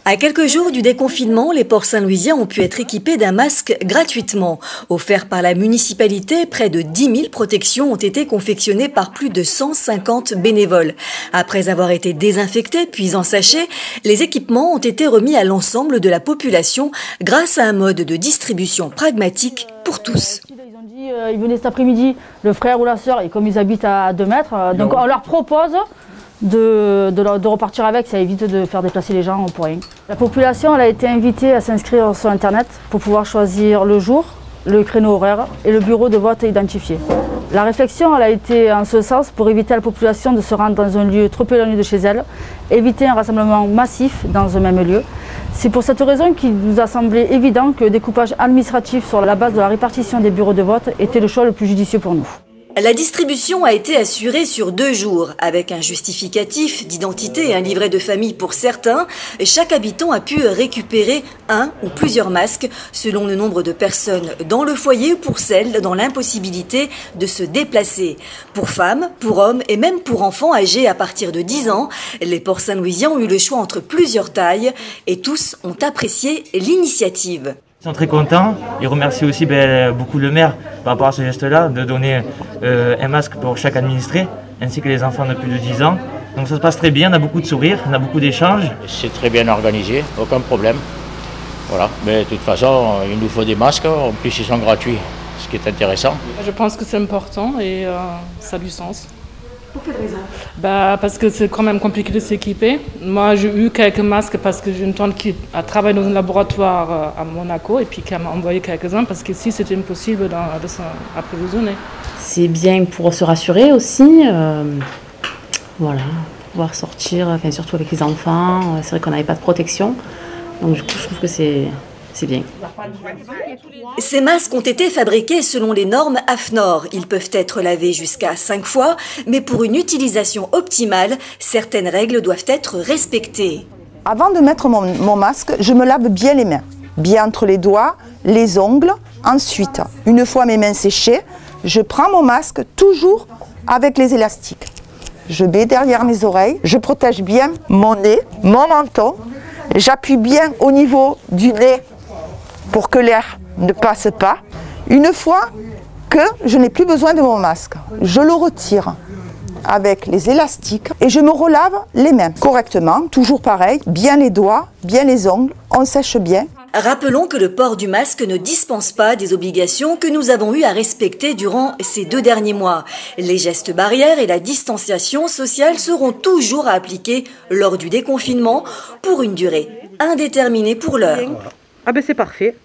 À quelques jours du déconfinement, les ports saint-louisiens ont pu être équipés d'un masque gratuitement. Offert par la municipalité, près de 10 000 protections ont été confectionnées par plus de 150 bénévoles. Après avoir été désinfectés puis en sachet, les équipements ont été remis à l'ensemble de la population grâce à un mode de distribution pragmatique pour tous. Ils venaient cet après-midi, le frère ou la sœur, et comme ils habitent à 2 mètres, donc on leur propose de repartir avec, ça évite de faire déplacer les gens pour rien. La population elle a été invitée à s'inscrire sur Internet pour pouvoir choisir le jour, le créneau horaire et le bureau de vote identifié. La réflexion elle a été en ce sens pour éviter à la population de se rendre dans un lieu trop éloigné de chez elle, éviter un rassemblement massif dans un même lieu. C'est pour cette raison qu'il nous a semblé évident que le découpage administratif sur la base de la répartition des bureaux de vote était le choix le plus judicieux pour nous. La distribution a été assurée sur 2 jours, avec un justificatif d'identité et un livret de famille pour certains. Chaque habitant a pu récupérer un ou plusieurs masques selon le nombre de personnes dans le foyer ou pour celles dans l'impossibilité de se déplacer. Pour femmes, pour hommes et même pour enfants âgés à partir de 10 ans, les ports saint-louisiens ont eu le choix entre plusieurs tailles et tous ont apprécié l'initiative. Ils sont très contents. Ils remercient aussi beaucoup le maire par rapport à ce geste-là, de donner un masque pour chaque administré, ainsi que les enfants de plus de 10 ans. Donc ça se passe très bien, on a beaucoup de sourires, on a beaucoup d'échanges. C'est très bien organisé, aucun problème. Voilà. Mais de toute façon, il nous faut des masques, en plus ils sont gratuits, ce qui est intéressant. Je pense que c'est important et ça a du sens. Pour quelle raison? Parce que c'est quand même compliqué de s'équiper. Moi, j'ai eu quelques masques parce que j'ai une tante qui a travaillé dans un laboratoire à Monaco et puis qui m'a envoyé quelques-uns parce qu'ici, c'était impossible de s'approvisionner. C'est bien pour se rassurer aussi. Voilà, pouvoir sortir, surtout avec les enfants. C'est vrai qu'on n'avait pas de protection. Donc, du coup, je trouve que c'est bien. Ces masques ont été fabriqués selon les normes AFNOR. Ils peuvent être lavés jusqu'à 5 fois, mais pour une utilisation optimale, certaines règles doivent être respectées. Avant de mettre mon masque, je me lave bien les mains, bien entre les doigts, les ongles. Ensuite, une fois mes mains séchées, je prends mon masque toujours avec les élastiques. Je mets derrière mes oreilles, je protège bien mon nez, mon menton, j'appuie bien au niveau du nez pour que l'air ne passe pas. Une fois que je n'ai plus besoin de mon masque, je le retire avec les élastiques et je me relave les mains correctement, toujours pareil, bien les doigts, bien les ongles, on sèche bien. Rappelons que le port du masque ne dispense pas des obligations que nous avons eu à respecter durant ces 2 derniers mois. Les gestes barrières et la distanciation sociale seront toujours à appliquer lors du déconfinement pour une durée indéterminée pour l'heure. Ah ben c'est parfait.